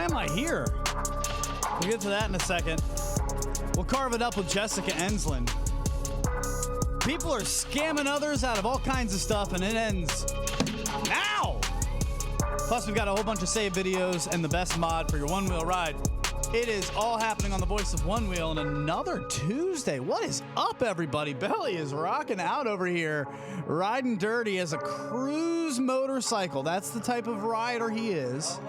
am I here? We'll get to that in a second. We'll carve it up with Jessica Ensslen. People are scamming others out of all kinds of stuff, and it ends now. Plus, we've got a whole bunch of save videos and the best mod for your one-wheel ride. It is all happening on the Voice of One Wheel on another Tuesday. What is up, everybody? Belly is rocking out over here, riding dirty as a cruise motorcycle. That's the type of rider he is.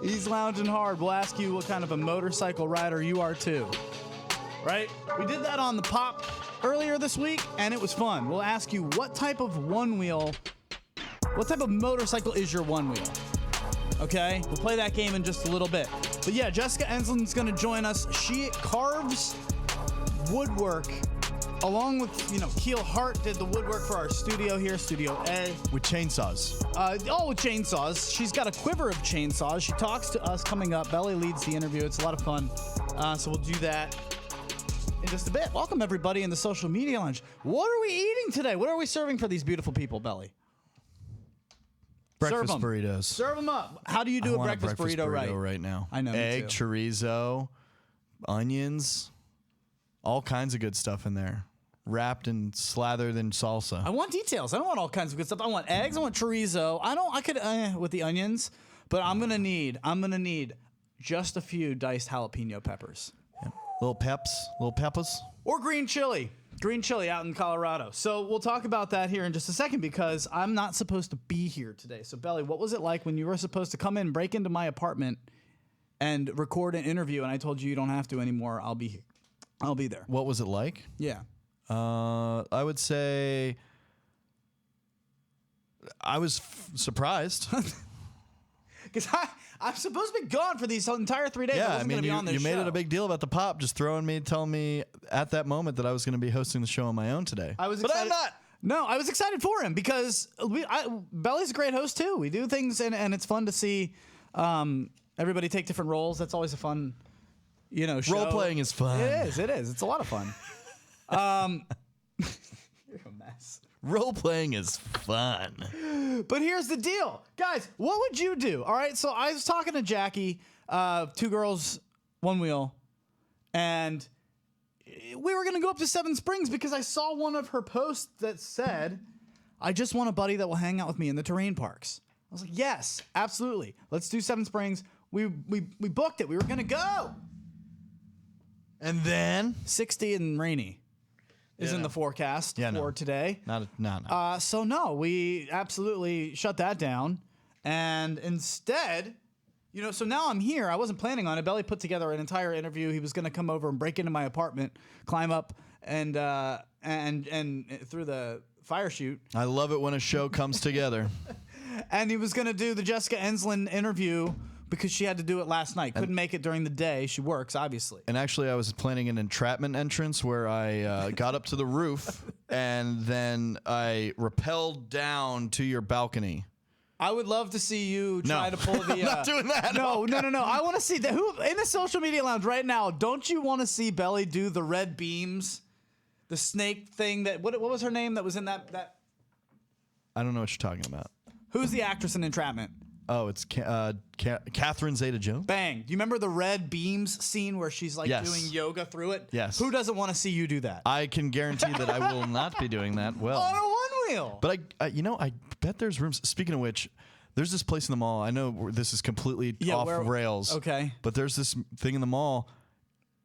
He's lounging hard. We'll ask you what kind of a motorcycle rider you are, too. Right? We did that on the pop earlier this week, and it was fun. We'll ask you what type of motorcycle is your one wheel? Okay, we'll play that game in just a little bit. But yeah, Jessica Ensslen's going to join us. She carves woodwork along with, Keel Hart did the woodwork for our studio here, Studio A. With chainsaws. With chainsaws. She's got a quiver of chainsaws. She talks to us coming up. Belly leads the interview. It's a lot of fun. So we'll do that in just a bit. Welcome, everybody, in the social media lounge. What are we eating today? What are we serving for these beautiful people, Belly? Breakfast burritos. Serve them up. How do you do a breakfast burrito right now? I know. Egg, chorizo, onions, all kinds of good stuff in there. Wrapped and slathered in salsa. I want details. I don't want all kinds of good stuff. I want eggs. I want chorizo. I could with the onions, but I'm gonna need just a few diced jalapeno peppers. Yeah. Little peppers. Or green chili. Green chili out in Colorado. So we'll talk about that here in just a second because I'm not supposed to be here today. So Belly, what was it like when you were supposed to come in, break into my apartment and record an interview and I told you don't have to anymore? I'll be here. I'll be there. What was it like? Yeah. I would say I was surprised. Because I'm supposed to be gone for these entire 3 days. Yeah, I wasn't going to be on this you made show. it a big deal about the pop, just telling me at that moment that I was going to be hosting the show on my own today. I was but excited. I'm not. No, I was excited for him because Belly's a great host too. We do things and it's fun to see everybody take different roles. That's always a fun, show. Role playing is fun. It is. It's a lot of fun. You're a mess. Role playing is fun. But here's the deal. Guys, what would you do? All right, so I was talking to Jackie, two girls, one wheel, and we were going to go up to Seven Springs because I saw one of her posts that said, I just want a buddy that will hang out with me in the terrain parks. I was like, yes, absolutely. Let's do Seven Springs. We booked it. We were going to go. And then 60 and rainy is in the forecast for today. No. So no, we absolutely shut that down. And instead, so now I'm here. I wasn't planning on it. Belly put together an entire interview. He was going to come over and break into my apartment, climb up and through the fire chute. I love it when a show comes together. And he was going to do the Jessica Ensslen interview because she had to do it last night. Couldn't make it during the day. She works, obviously. And actually, I was planning an entrapment entrance where I got up to the roof and then I rappelled down to your balcony. I would love to see you try to pull the... I'm not doing that. No. I want to see that. Who in the social media lounge right now, don't you want to see Belly do the red beams? The snake thing that... What was her name that was in that... I don't know what you're talking about. Who's the actress in Entrapment? Oh, it's Catherine Zeta-Jones. Bang. Do you remember the red beams scene where she's like Yes. doing yoga through it? Yes. Who doesn't want to see you do that? I can guarantee that I will not be doing that well. On a one wheel. But I bet there's rooms. Speaking of which, there's this place in the mall. I know this is completely off rails. Okay. But there's this thing in the mall.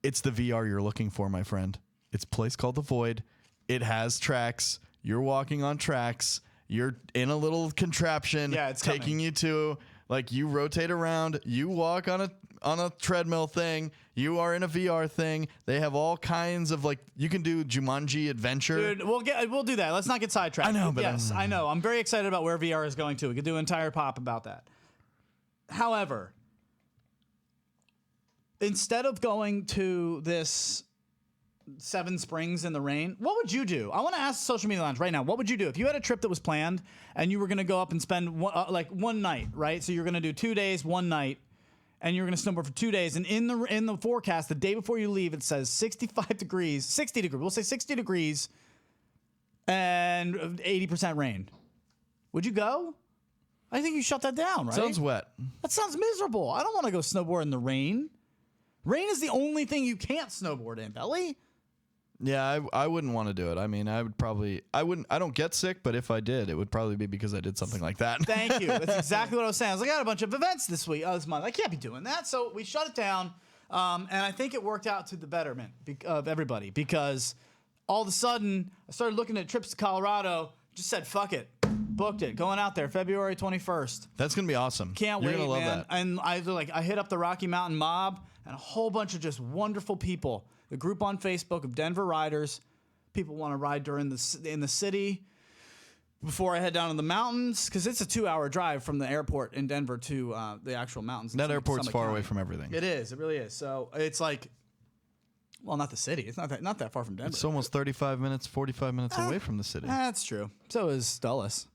It's the VR you're looking for, my friend. It's a place called The Void. It has tracks. You're walking on tracks. You're in a little contraption. Yeah, it's taking coming. you to, you rotate around. You walk on a treadmill thing. You are in a VR thing. They have all kinds of you can do Jumanji Adventure. Dude, we'll do that. Let's not get sidetracked. I know, but yes, I know. I'm very excited about where VR is going to. We could do an entire pop about that. However, instead of going to this Seven Springs in the rain, what would you do? I want to ask Social Media Lounge right now. What would you do if you had a trip that was planned and you were going to go up and spend one night, right? So you're going to do 2 days, one night, and you're going to snowboard for 2 days. And in the forecast, the day before you leave, it says 60 degrees. We'll say 60 degrees and 80% rain. Would you go? I think you shut that down, right? Sounds wet. That sounds miserable. I don't want to go snowboard in the rain. Rain is the only thing you can't snowboard in, Belly. Yeah, I wouldn't want to do it. I mean, I don't get sick, but if I did, it would probably be because I did something like that. Thank you. That's exactly what I was saying. I was like, I got a bunch of events this month. I can't be doing that. So we shut it down. And I think it worked out to the betterment of everybody because all of a sudden I started looking at trips to Colorado, just said, fuck it. Booked it. Going out there February 21st. That's going to be awesome. Can't You're wait, gonna love man. that. And I hit up the Rocky Mountain Mob and a whole bunch of just wonderful people. The group on Facebook of Denver riders. People want to ride in the city before I head down to the mountains because it's a 2-hour drive from the airport in Denver to the actual mountains. That airport's far away from everything. It is. It really is. So it's like, well, not the city. It's not that far from Denver. It's almost 35 minutes, 45 minutes away from the city. That's true. So is Dulles.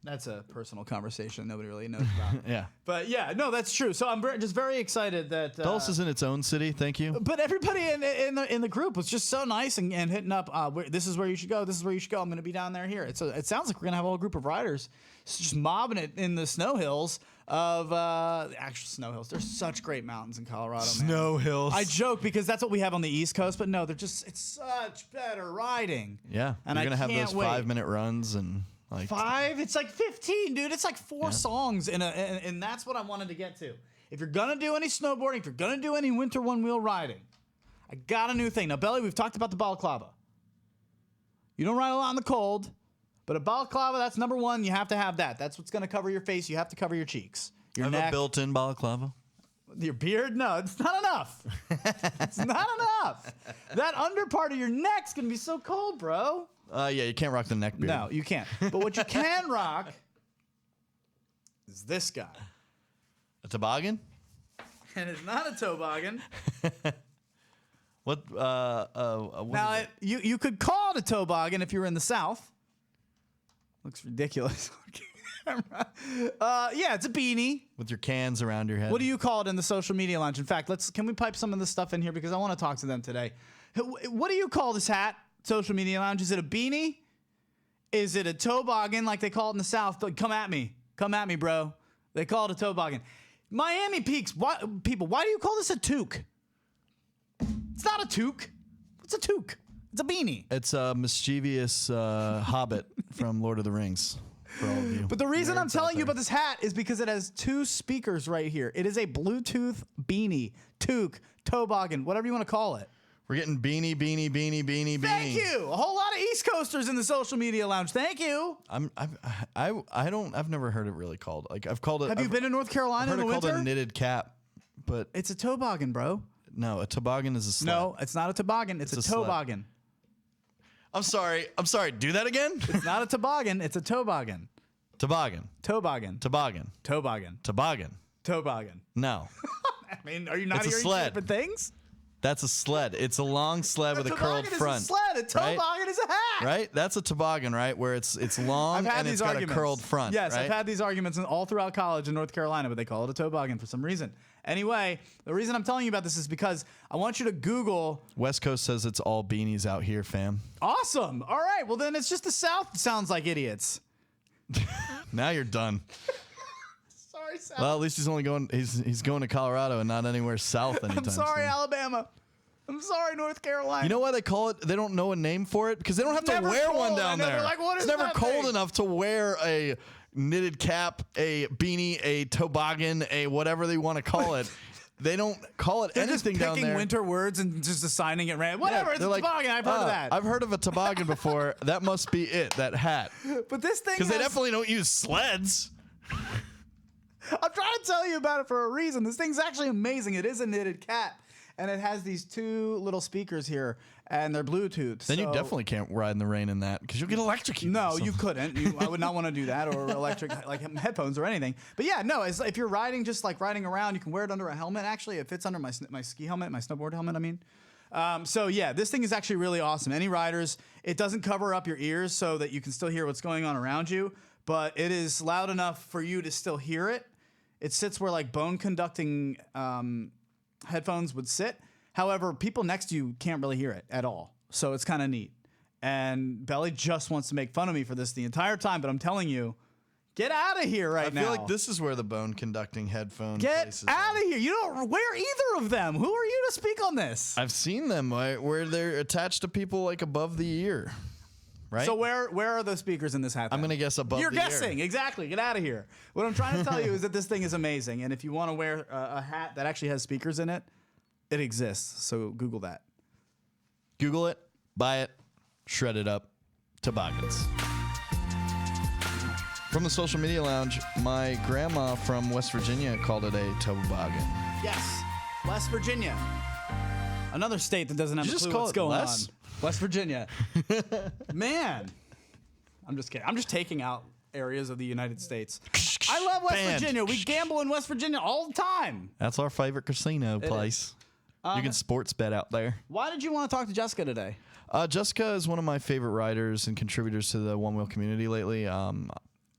That's a personal conversation nobody really knows about. Yeah. But yeah, no, that's true. So I'm just very excited that Dulles is in its own city. Thank you. But everybody in the group was just so nice and hitting up. This is where you should go. This is where you should go. I'm going to be down there here. It sounds like we're going to have a whole group of riders just mobbing it in the snow hills of actual snow hills. There's such great mountains in Colorado. Snow hills. I joke because that's what we have on the East Coast, but no, it's such better riding. Yeah. And you're going to have can't those wait. 5-minute runs and. Like 5? It's like 15, dude. It's like 4 songs, and that's what I wanted to get to. If you're gonna do any snowboarding, if you're gonna do any winter one-wheel riding, I got a new thing. Now, Belly, we've talked about the balaclava. You don't ride a lot in the cold, but a balaclava, that's number one. You have to have that. That's what's gonna cover your face. You have to cover your cheeks, your have neck, a built-in balaclava. your beard. No, it's not enough. It's not enough. That under part of your neck's gonna be so cold, bro. Yeah, you can't rock the neck beard. No, you can't. But what you can rock is this guy. A toboggan? And it's not a toboggan. What? Now, you could call it a toboggan if you were in the South. Looks ridiculous. Yeah, it's a beanie. With your cans around your head. What do you call it in the social media lounge? In fact, can we pipe some of this stuff in here because I want to talk to them today. What do you call this hat? Social media lounge. Is it a beanie? Is it a toboggan like they call it in the South? Come at me, bro. They call it a toboggan. Miami Peaks. People? Why do you call this a toque? It's not a toque. It's a toque. It's a beanie. It's a mischievous hobbit from Lord of the Rings. For all of you. But the reason I'm telling you about this hat is because it has 2 speakers right here. It is a Bluetooth beanie, toque, toboggan, whatever you want to call it. We're getting beanie. Thank you. A whole lot of East Coasters in the social media lounge. Thank you. I've never heard it really called. Like I've called it. Have you been to North Carolina in the winter? Called a knitted cap, but It's a toboggan, bro. no, a toboggan is a sled. No, it's not a toboggan. It's a sled. toboggan. I'm sorry. Do that again. It's not a toboggan. It's a toboggan. Toboggan. Toboggan. Toboggan. Toboggan. Toboggan. Toboggan. No, I mean, are you not It's a hearing sled. different things? that's a sled. It's a long sled with a curled toboggan front. is a sled. A toboggan is a hat. Right? That's a toboggan, right? Where it's long and it's got a curled front. Yes, right? I've had these arguments all throughout college in North Carolina, but they call it a toboggan for some reason. Anyway, the reason I'm telling you about this is because I want you to Google. West Coast says it's all beanies out here, fam. Awesome. All right. Well, then it's just the South sounds like idiots. Now you're done. Sorry, South. Well, at least he's only going. He's going to Colorado and not anywhere south anytime I'm sorry, soon. Alabama. I'm sorry, North Carolina. You know why they call it? They don't know a name for it because they don't have to Never wear cold. one I down know, there. they're like, what is it's never that cold thing? enough to wear a knitted cap, a beanie, a toboggan, a whatever they want to call it. They don't call it They're just anything down picking there. winter words and just assigning it random. Whatever, it's a they're like, toboggan. I've heard of that. I've heard of a toboggan before. That must be it. That hat. But this thing Because they has- definitely don't use sleds. I'm trying to tell you about it for a reason. This thing's actually amazing. It is a knitted cap, and it has these 2 little speakers here, and they're Bluetooth. Then you definitely can't ride in the rain in that because you'll get electrocuted. No, you couldn't. I would not want to do that or electric like headphones or anything. But yeah, no. If you're riding, just like riding around, you can wear it under a helmet. Actually, it fits under my ski helmet, my snowboard helmet. I mean. So yeah, this thing is actually really awesome. Any riders, it doesn't cover up your ears so that you can still hear what's going on around you, but it is loud enough for you to still hear it. It sits where like bone conducting headphones would sit. However, people next to you can't really hear it at all. So it's kind of neat. And Belly just wants to make fun of me for this the entire time, but I'm telling you, Get out of here right now. I feel like this is where the bone conducting headphone Get places out are. of here. You don't wear either of them. Who are you to speak on this? I've seen them where they're attached to people like above the ear. Right? So where are the speakers in this hat? I'm going to guess above You're the guessing. ear. Exactly. Get out of here. What I'm trying to tell you is that this thing is amazing. And if you want to wear a hat that actually has speakers in it, it exists. So Google that. Google it, buy it, shred it up. Toboggans. From the social media lounge, my grandma from West Virginia called it a toboggan. Yes. West Virginia. Another state that doesn't have Did a you just clue call what's it going Les? on. West Virginia. Man. I'm just kidding. I'm just taking out areas of the United States. I love West Banned. Virginia. We gamble in West Virginia all the time. That's our favorite casino place. You can sports bet out there. Why did you want to talk to Jessica today? Jessica is one of my favorite writers and contributors to the Onewheel community lately.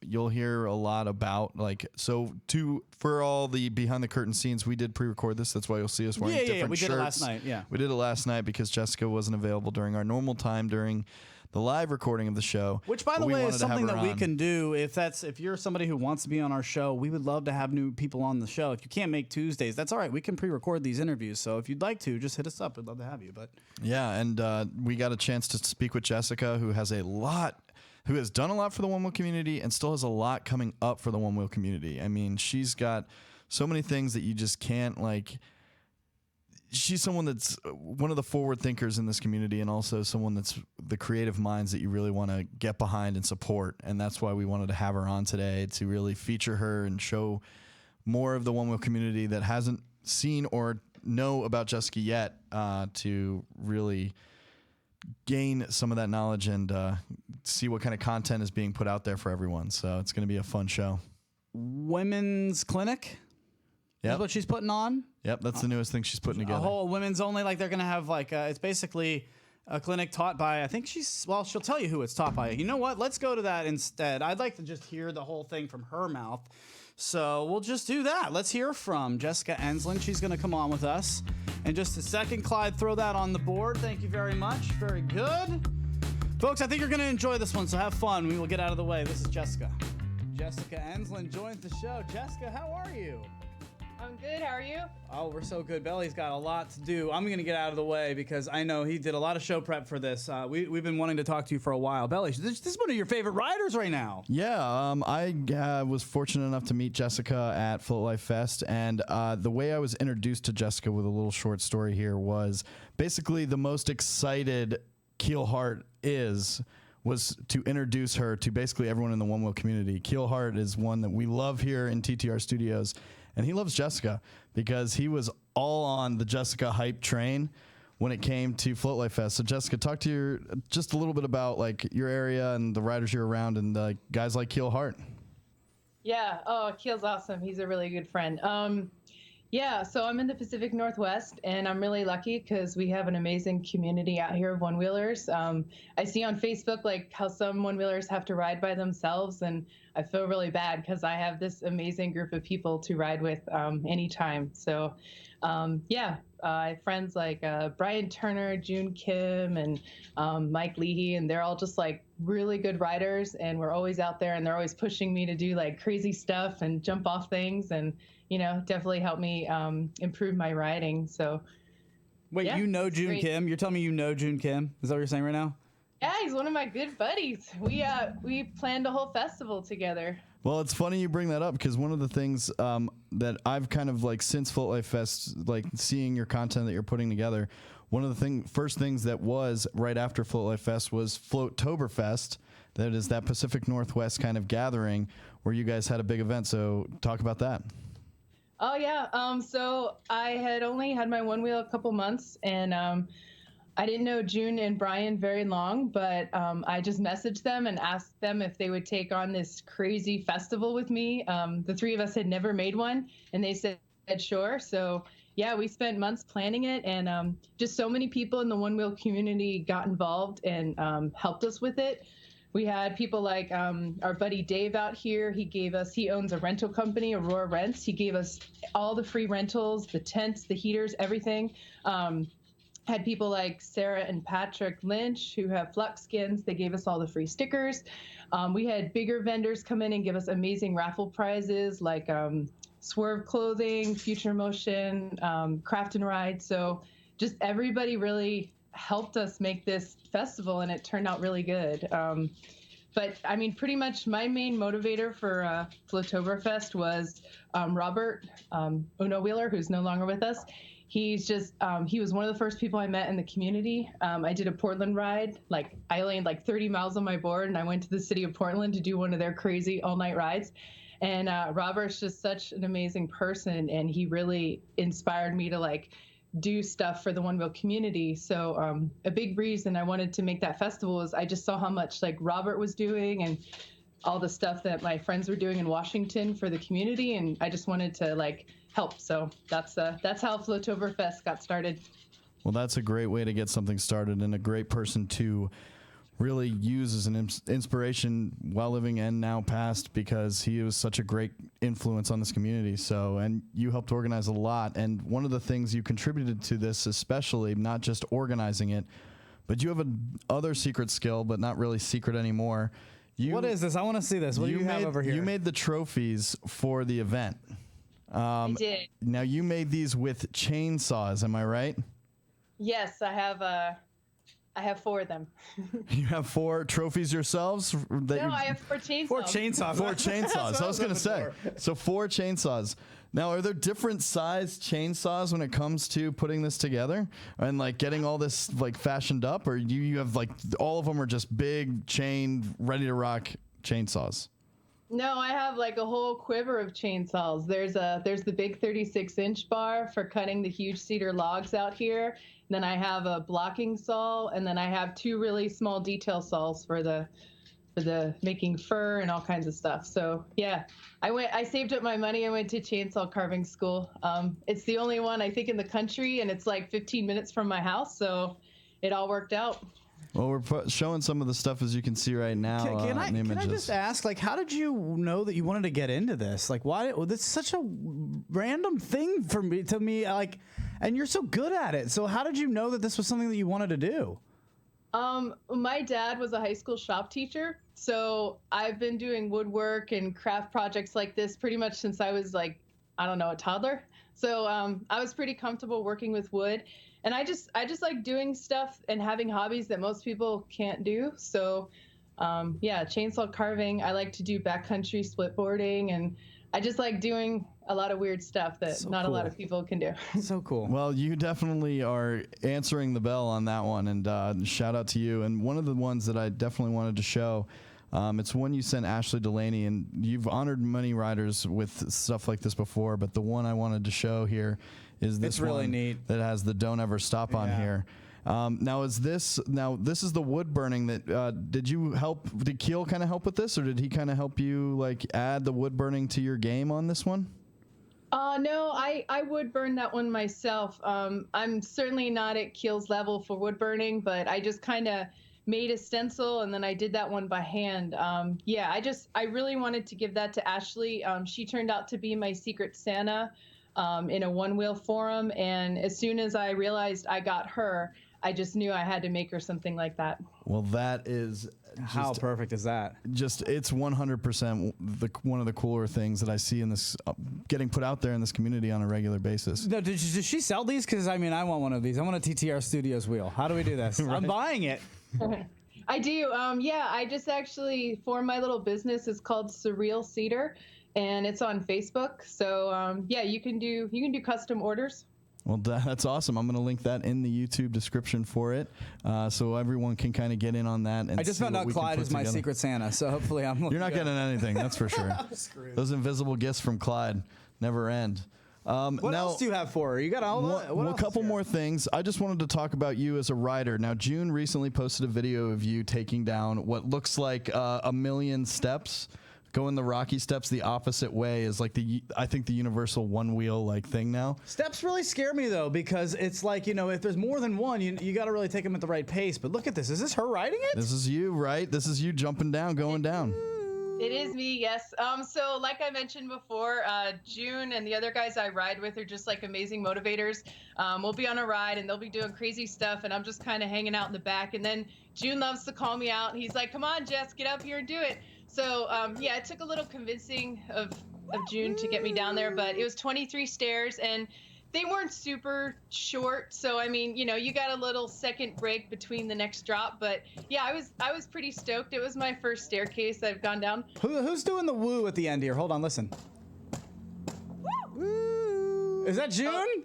You'll hear a lot about for all the behind the curtain scenes. We did pre-record this. That's why you'll see us wearing different we shirts. did it last night. Yeah, we did it last night because Jessica wasn't available during our normal time during the live recording of the show. Which, by the but we way, wanted is to have something her that we on. can do if you're somebody who wants to be on our show. We would love to have new people on the show. If you can't make Tuesdays, that's all right. We can pre-record these interviews. So if you'd like to, just hit us up. We'd love to have you. But Yeah, and we got a chance to speak with Jessica, who has done a lot for the Onewheel community and still has a lot coming up for the Onewheel community. I mean, she's got so many things that you just can't she's someone that's one of the forward thinkers in this community and also someone that's the creative minds that you really want to get behind and support. And that's why we wanted to have her on today to really feature her and show more of the Onewheel community that hasn't seen or know about Jessica yet, to really gain some of that knowledge and see what kind of content is being put out there for everyone. So it's going to be a fun show. women's clinic. Yep. That's what she's putting on. Yep, that's the newest thing she's putting together. A whole women's only, like they're going to have it's basically a clinic taught by, I think she'll tell you who it's taught by. You know what? Let's go to that instead. I'd like to just hear the whole thing from her mouth. So we'll just do that. Let's hear from Jessica Ensslen. She's going to come on with us in just a second. Clyde, throw that on the board. Thank you very much. Very good. Folks, I think you're going to enjoy this one, so have fun. We will get out of the way. This is Jessica. Jessica Ensslen joins the show. Jessica, how are you? I'm good. How are you? Oh, we're so good. Belly's got a lot to do. I'm going to get out of the way because I know he did a lot of show prep for this. We've been wanting to talk to you for a while. Belly, this is one of your favorite riders right now. Yeah, I was fortunate enough to meet Jessica at Float Life Fest, and the way I was introduced to Jessica with a little short story here was basically the most excited Keelhart was to introduce her to basically everyone in the Onewheel community. Keelhart is one that we love here in TTR Studios, and he loves Jessica because he was all on the Jessica hype train when it came to Float Life Fest. So Jessica, talk to just a little bit about like your area and the riders you're around and guys like Keelhart. Yeah. Oh, Keel's awesome. He's a really good friend. Yeah, so I'm in the Pacific Northwest, and I'm really lucky because we have an amazing community out here of one-wheelers. I see on Facebook like how some one-wheelers have to ride by themselves, and I feel really bad because I have this amazing group of people to ride with anytime. So, I have friends like Brian Turner, June Kim, and Mike Leahy, and they're all just like really good riders, and we're always out there, and they're always pushing me to do like crazy stuff and jump off things, and definitely help me improve my riding. So, Wait, yeah, you know June great. Kim? You're telling me you know June Kim? Is that what you're saying right now? Yeah, he's one of my good buddies. We planned a whole festival together. Well, it's funny you bring that up because one of the things that I've kind of like since Float Life Fest, like seeing your content that you're putting together, one of the first things that was right after Float Life Fest was Floattoberfest. That is that Pacific Northwest kind of gathering where you guys had a big event. So talk about that. Oh yeah. So I had only had my one wheel a couple months, and I didn't know June and Brian very long, but I just messaged them and asked them if they would take on this crazy festival with me. The three of us had never made one, and they said sure. So yeah, we spent months planning it, and just so many people in the one wheel community got involved and helped us with it. We had people like our buddy Dave out here. He owns a rental company, Aurora Rents. He gave us all the free rentals, the tents, the heaters, everything. had people like Sarah and Patrick Lynch who have Flux skins. They gave us all the free stickers. We had bigger vendors come in and give us amazing raffle prizes like Swerve Clothing, Future Motion, Craft and Ride. So just everybody really helped us make this festival, and it turned out really good. But I mean, pretty much my main motivator for Flotoberfest was Robert Onewheeler, who's no longer with us. He's just, he was one of the first people I met in the community. I did a Portland ride. Like, I landed like 30 miles on my board, and I went to the city of Portland to do one of their crazy all-night rides. And Robert's just such an amazing person, and he really inspired me to like do stuff for the Onewheel community. So a big reason I wanted to make that festival was I just saw how much like Robert was doing and all the stuff that my friends were doing in Washington for the community, and I just wanted to like help. So that's how Flotoberfest got started. Well, that's a great way to get something started, and a great person to really use as an inspiration while living and now past, because he was such a great influence on this community. So, and you helped organize a lot. And one of the things you contributed to this, especially not just organizing it, but you have other secret skill, but not really secret anymore. What is this? I want to see this. What do you have over here? You made the trophies for the event. I did. Now you made these with chainsaws. Am I right? Yes, I have 4 of them. You have 4 trophies yourselves? I have 4 chainsaws. 4 chainsaws. 4 chainsaws. I was going to say. So 4 chainsaws. Now, are there different size chainsaws when it comes to putting this together and like getting all this like fashioned up, or you have like all of them are just big chain, ready to rock chainsaws? No, I have like a whole quiver of chainsaws. There's the big 36-inch bar for cutting the huge cedar logs out here. Then I have a blocking saw, and then I have 2 really small detail saws for the making fur and all kinds of stuff. So yeah, I saved up my money. I went to chainsaw carving school. It's the only one I think in the country, and it's like 15 minutes from my house. So it all worked out. Well, we're showing some of the stuff, as you can see right now. Can I just ask, like, how did you know that you wanted to get into this? Like, why? Well, this is such a random thing to me, like, and you're so good at it. So how did you know that this was something that you wanted to do? My dad was a high school shop teacher, so I've been doing woodwork and craft projects like this pretty much since I was like, I don't know, a toddler. So I was pretty comfortable working with wood. And I just like doing stuff and having hobbies that most people can't do. So, yeah, chainsaw carving. I like to do backcountry split boarding, and I just like doing a lot of weird stuff that a lot of people can do. So cool. Well, you definitely are answering the bell on that one, and shout out to you. And one of the ones that I definitely wanted to show, it's one you sent Ashley Delaney, and you've honored many riders with stuff like this before, but the one I wanted to show here is this really one neat. that has the "Don't Ever Stop" on here. Now this is the wood burning that did Keel kind of help with this, or did he kind of help you like add the wood burning to your game on this one? No, I would burn that one myself. I'm certainly not at Keel's level for wood burning, but I just kind of made a stencil, and then I did that one by hand. Yeah, I really wanted to give that to Ashley. She turned out to be my secret Santa in a Onewheel forum, and as soon as I realized I got her, I just knew I had to make her something like that. Well, that is how perfect is that? Just it's 100% one of the cooler things that I see in this getting put out there in this community on a regular basis. No, does she sell these? Because I mean, I want one of these. I want a TTR Studios wheel. How do we do this? Right. I'm buying it. I do. Yeah, I just actually formed my little business. It's called Surreal Cedar, and it's on Facebook. So yeah, you can do custom orders. Well, that's awesome. I'm going to link that in the YouTube description for it, so everyone can kind of get in on that. And I just found out Clyde is my secret Santa, so hopefully I'm. You're not getting anything, that's for sure. Those invisible gifts from Clyde never end. What else do you have for her? You got all that? Well, a couple more things. I just wanted to talk about you as a rider. Now, June recently posted a video of you taking down what looks like 1,000,000 steps. Going the rocky steps the opposite way is like I think the universal one wheel like thing now. Steps really scare me though, because it's like, you know, if there's more than one, you got to really take them at the right pace. But look at this. Is this her riding it? This is you, right? This is you jumping down, going down. It is me, yes. So like I mentioned before, June and the other guys I ride with are just like amazing motivators. We'll be on a ride and they'll be doing crazy stuff, and I'm just kind of hanging out in the back. And then June loves to call me out, and he's like, "Come on, Jess, get up here and do it." So yeah, it took a little convincing of June to get me down there, but it was 23 stairs, and they weren't super short. So I mean, you know, you got a little second break between the next drop, but yeah, I was pretty stoked. It was my first staircase I've gone down. Who's doing the woo at the end here? Hold on, listen. Woo. Is that June?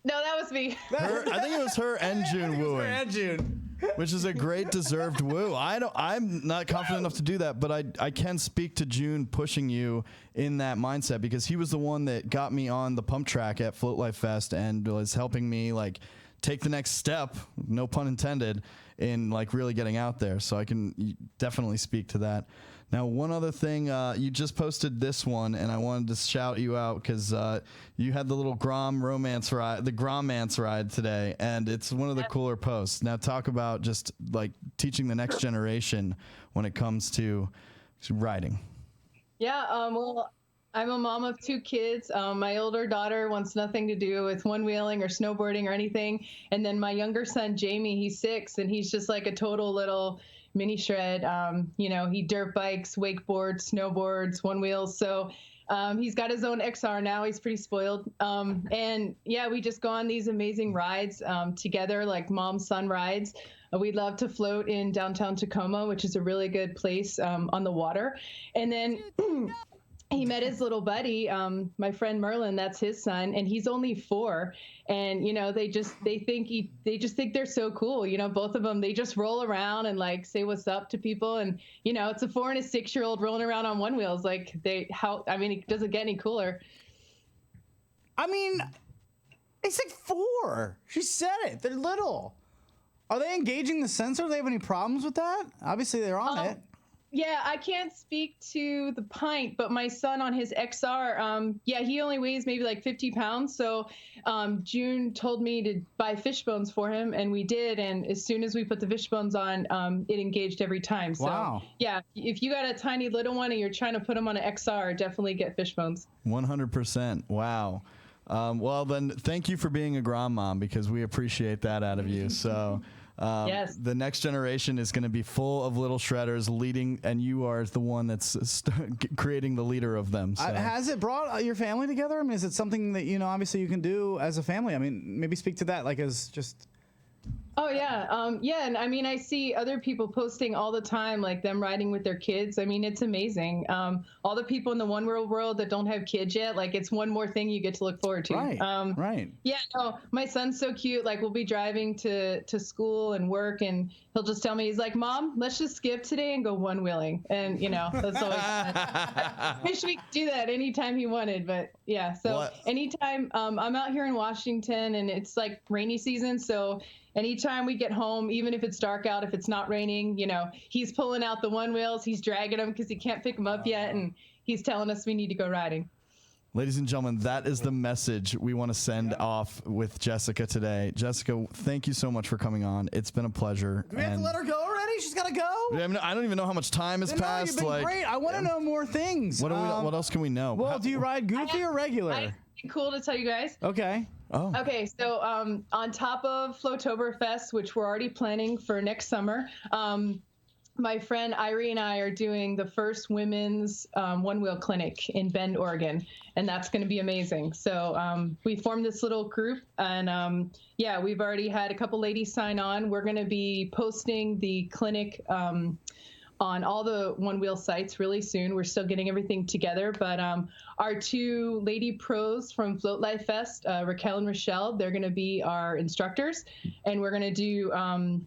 No, that was me. I think it was her and June wooing. And June. Which is a great deserved woo. I'm not confident enough to do that, but I can speak to June pushing you in that mindset, because he was the one that got me on the pump track at Float Life Fest and was helping me like take the next step, no pun intended, in like really getting out there. So I can definitely speak to that. Now, one other thing, you just posted this one, and I wanted to shout you out because you had the little Gromance ride today, and it's one of the cooler posts. Now, talk about just like teaching the next generation when it comes to riding. Yeah, well, I'm a mom of 2 kids. My older daughter wants nothing to do with one-wheeling or snowboarding or anything, and then my younger son, Jamie, he's 6, and he's just like a total little mini shred. You know, he dirt bikes, wakeboards, snowboards, one wheels. So he's got his own XR now. He's pretty spoiled. And yeah, we just go on these amazing rides together, like mom-son rides. We'd love to float in downtown Tacoma, which is a really good place on the water. And then he met his little buddy, my friend Merlin, that's his son, and he's only 4. And, you know, they just think they're so cool. You know, both of them, they just roll around and like say what's up to people. And, you know, it's a 4 and a 6-year-old rolling around on one wheels. Like it doesn't get any cooler. I mean, it's like 4. She said it. They're little. Are they engaging the sensor? Do they have any problems with that? Obviously, they're on it. Yeah, I can't speak to the pint, but my son on his XR, he only weighs maybe like 50 pounds. So June told me to buy fish bones for him, and we did. And as soon as we put the fish bones on, it engaged every time. So wow. Yeah, if you got a tiny little one and you're trying to put them on an XR, definitely get fish bones. 100%. Wow. Well, then thank you for being a Grom mom, because we appreciate that out of you. So yes. The next generation is going to be full of little shredders leading, and you are the one that's creating the leader of them. So. Has it brought your family together? I mean, is it something that, you know, obviously you can do as a family? I mean, maybe speak to that, like as just... Oh, yeah. Yeah. And I mean, I see other people posting all the time, like them riding with their kids. I mean, it's amazing. All the people in the one world that don't have kids yet, like it's one more thing you get to look forward to. Right. Right. Yeah. No, my son's so cute. Like we'll be driving to school and work, and he'll just tell me, he's like, "Mom, let's just skip today and go one wheeling." And you know, that's always I wish we could do that anytime he wanted, but yeah. So anytime I'm out here in Washington and it's like rainy season, so anytime we get home, even if it's dark out, if it's not raining, you know, he's pulling out the one wheels, he's dragging them because he can't pick them up yet, and he's telling us we need to go riding. Ladies and gentlemen, that is the message we want to send off with Jessica today. Jessica, thank you so much for coming on. It's been a pleasure. Do we have to let her go already? She's got to go? I don't even know how much time has passed. You've been great. I want to know more things. What else can we know? Well, do you ride goofy or regular? Cool to tell you guys. Okay. Oh. Okay, so on top of Floatoberfest, which we're already planning for next summer, my friend Irie and I are doing the first women's one-wheel clinic in Bend, Oregon, and that's going to be amazing. So we formed this little group, and we've already had a couple ladies sign on. We're going to be posting the clinic on all the one-wheel sites really soon. We're still getting everything together, but our 2 lady pros from Float Life Fest, Raquel and Rochelle, they're going to be our instructors, and we're going to do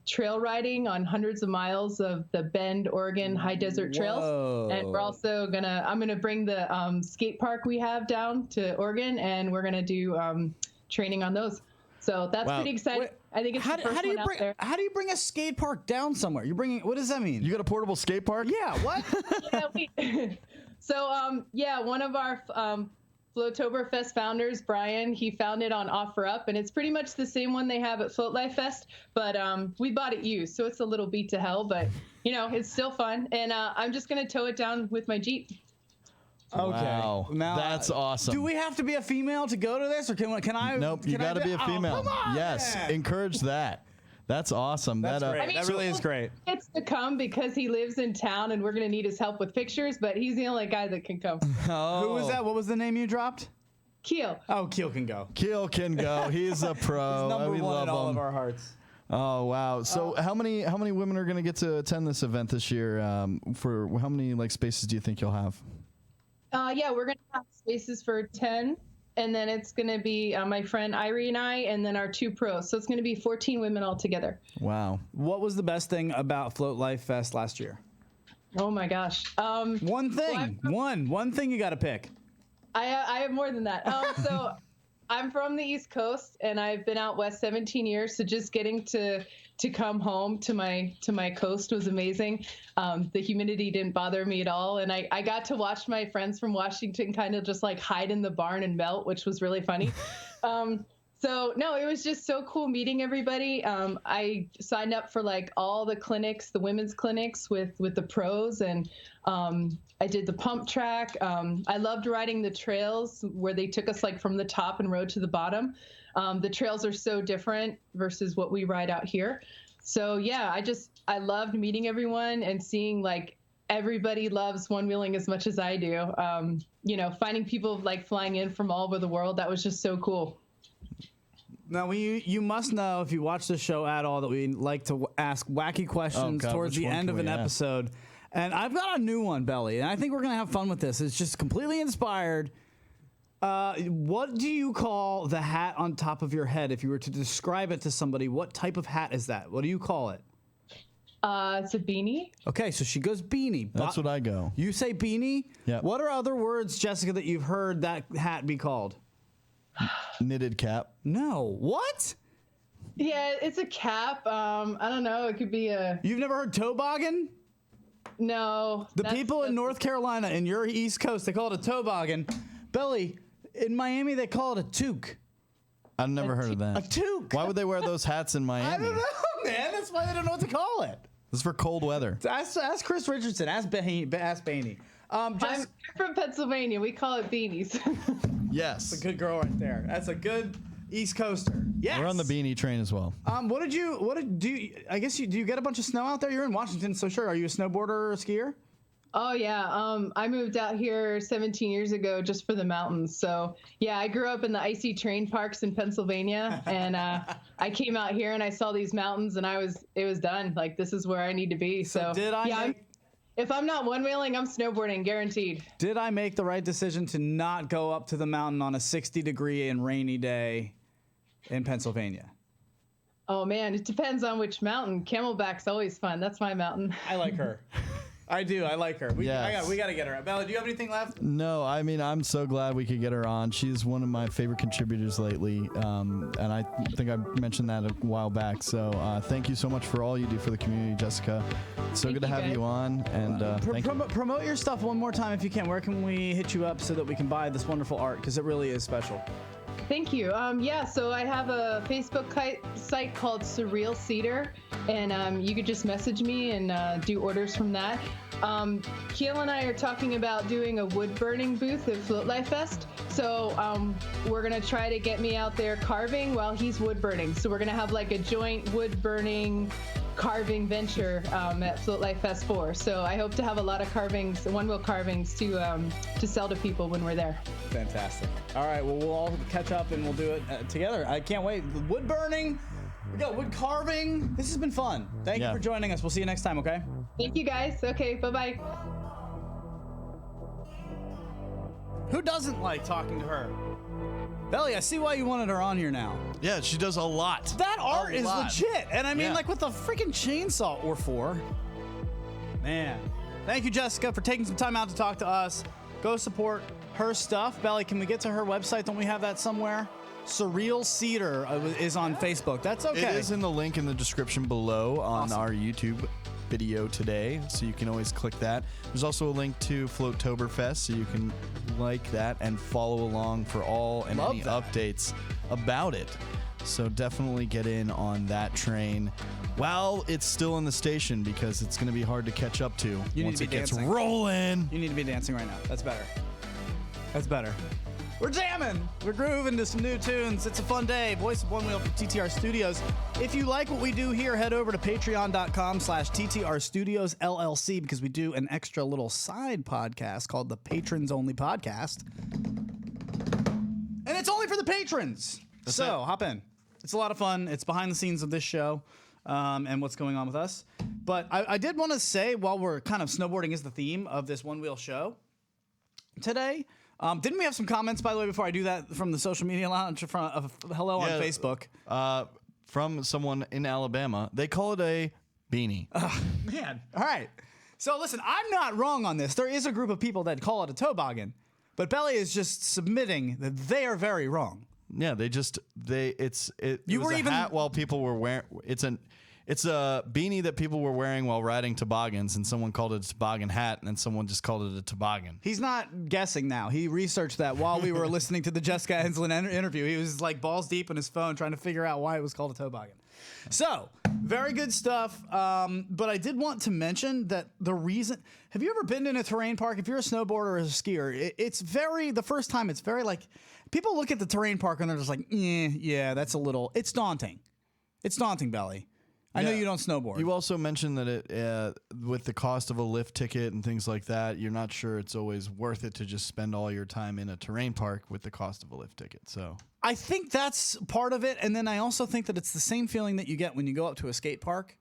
trail riding on hundreds of miles of the Bend, Oregon high desert trails. Whoa. And we're also I'm going to bring the skate park we have down to Oregon, and we're going to do training on those. So that's pretty exciting. Wait, I think it's the first one out there. How do you bring a skate park down somewhere? What does that mean? You got a portable skate park? Yeah, what? So, one of our Floatoberfest founders, Brian, he found it on OfferUp, and it's pretty much the same one they have at Float Life Fest, but we bought it used, so it's a little beat to hell, but you know, it's still fun. And I'm just gonna tow it down with my Jeep. Okay. Wow. Now, That's awesome. Do we have to be a female to go to this, or can I? Nope, you got to be a female. Come on, yes, man. encourage that. That's awesome. That's great. I mean, That really is great. It's to come because he lives in town, and we're gonna need his help with pictures, but he's the only guy that can come. Who was that? What was the name you dropped? Keel. Oh, Keel can go. Keel can go. He's a pro. Number we one love in all him. of our hearts. Oh wow! So how many women are going to get to attend this event this year? For how many like spaces do you think you'll have? Yeah, we're gonna have spaces for 10, and then it's gonna be my friend Irie and I, and then our 2 pros. So it's gonna be 14 women altogether. Wow! What was the best thing about Float Life Fest last year? Oh my gosh. One thing. One thing you got to pick. I have more than that. So I'm from the East Coast, and I've been out west 17 years. So just getting to come home to my coast was amazing. The humidity didn't bother me at all, and I got to watch my friends from Washington kind of just like hide in the barn and melt, which was really funny. So no, it was just so cool meeting everybody. I signed up for like all the clinics, the women's clinics with the pros, and I did the pump track. I loved riding the trails where they took us like from the top and rode to the bottom. The trails are so different versus what we ride out here. So yeah, I loved meeting everyone and seeing like everybody loves one-wheeling as much as I do. You know, finding people like flying in from all over the world, that was just so cool. Now, you must know, if you watch the show at all, that we like to ask wacky questions God, towards which the one end can of an we ask? episode. And I've got a new one, Belly, and I think we're going to have fun with this. It's just completely inspired. What do you call the hat on top of your head? If you were to describe it to somebody, what type of hat is that? What do you call it? It's a beanie. Okay, so she goes beanie. That's what I go. You say beanie? Yep. What are other words, Jessica, that you've heard that hat be called? Knitted cap. No. What? Yeah, it's a cap. I don't know. It could be a You've never heard toboggan? no. The people in North Carolina and your East Coast, they call it a toboggan. Belly, in Miami, they call it a toque. I've never heard of that. A toque. Why would they wear those hats in Miami? I don't know, man. That's why they don't know what to call it. This is for cold weather. Ask Chris Richardson. Ask Baney. I'm from Pennsylvania. We call it beanies. Yes. Good girl right there. That's a good East Coaster. Yes. We're on the beanie train as well. Do you get a bunch of snow out there? You're in Washington, so sure. Are you a snowboarder or a skier? Oh yeah. I moved out here 17 years ago just for the mountains. So yeah, I grew up in the icy terrain parks in Pennsylvania, and I came out here and I saw these mountains, and it was done. Like, this is where I need to be. So if I'm not one-wheeling, I'm snowboarding, guaranteed. Did I make the right decision to not go up to the mountain on a 60-degree and rainy day in Pennsylvania? Oh man, it depends on which mountain. Camelback's always fun. That's my mountain. I like her. I do. I like her. We got Yes. to get her. Bella, do you have anything left? No, I mean, I'm so glad we could get her on. She's one of my favorite contributors lately, and I think I mentioned that a while back. So thank you so much for all you do for the community, Jessica. It's so Thank good to you, have guys. you on, and thank you. Promote your stuff one more time if you can. Where can we hit you up so that we can buy this wonderful art? Because it really is special. Thank you. So I have a Facebook site called Surreal Cedar, and you could just message me and do orders from that. Keel and I are talking about doing a wood burning booth at Float Life Fest. So we're going to try to get me out there carving while he's wood burning. So we're going to have like a joint wood burning carving venture at Float Life Fest 4. So I hope to have a lot of carvings, one-wheel carvings to sell to people when we're there. Fantastic. All right. Well, we'll all catch up and we'll do it together. I can't wait. Wood burning. We got wood carving. This has been fun. Thank you for joining us. We'll see you next time, okay? Thank you, guys. Okay, bye-bye. Who doesn't like talking to her? Belly, I see why you wanted her on here now. Yeah, she does a lot. That art is lot. legit. And I mean, Yeah. like with the freaking chainsaw or four. Man. Thank you, Jessica, for taking some time out to talk to us. Go support her stuff. Belly, can we get to her website? Don't we have that somewhere? Surreal Cedar is on Facebook. That's okay. It is in the link in the description below on Awesome. our YouTube video today, so you can always click that. There's also a link to Floattoberfest, so you can like that and follow along for all and any updates about it. So definitely get in on that train while it's still in the station, because it's going to be hard to catch up to once it gets rolling. You need to be dancing right now. That's better. That's better. We're jamming. We're grooving to some new tunes. It's a fun day. Voice of Onewheel from TTR Studios. If you like what we do here, head over to patreon.com/TTR Studios LLC, because we do an extra little side podcast called the Patrons Only Podcast. And it's only for the patrons. Hop in. It's a lot of fun. It's behind the scenes of this show and what's going on with us. But I did want to say, while we're kind of snowboarding is the theme of this One Wheel show today, didn't we have some comments, by the way, before I do that, from the social media lounge, hello on Facebook? From someone in Alabama. They call it a beanie. Man. All right. So listen, I'm not wrong on this. There is a group of people that call it a toboggan, but Belly is just submitting that they are very wrong. Yeah, it was a hat while people were wearing. It's a beanie that people were wearing while riding toboggans, and someone called it a toboggan hat, and then someone just called it a toboggan. He's not guessing now. He researched that while we were listening to the Jessica Ensslen interview. He was like balls deep in his phone trying to figure out why it was called a toboggan. So, very good stuff. But I did want to mention that the reason... Have you ever been in a terrain park? If you're a snowboarder or a skier, it's very... The first time, it's very like... People look at the terrain park and they're just like, yeah, that's a little... It's daunting. It's daunting, Belly. I know you don't snowboard. You also mentioned that it, with the cost of a lift ticket and things like that, you're not sure it's always worth it to just spend all your time in a terrain park with the cost of a lift ticket. So I think that's part of it. And then I also think that it's the same feeling that you get when you go up to a skate park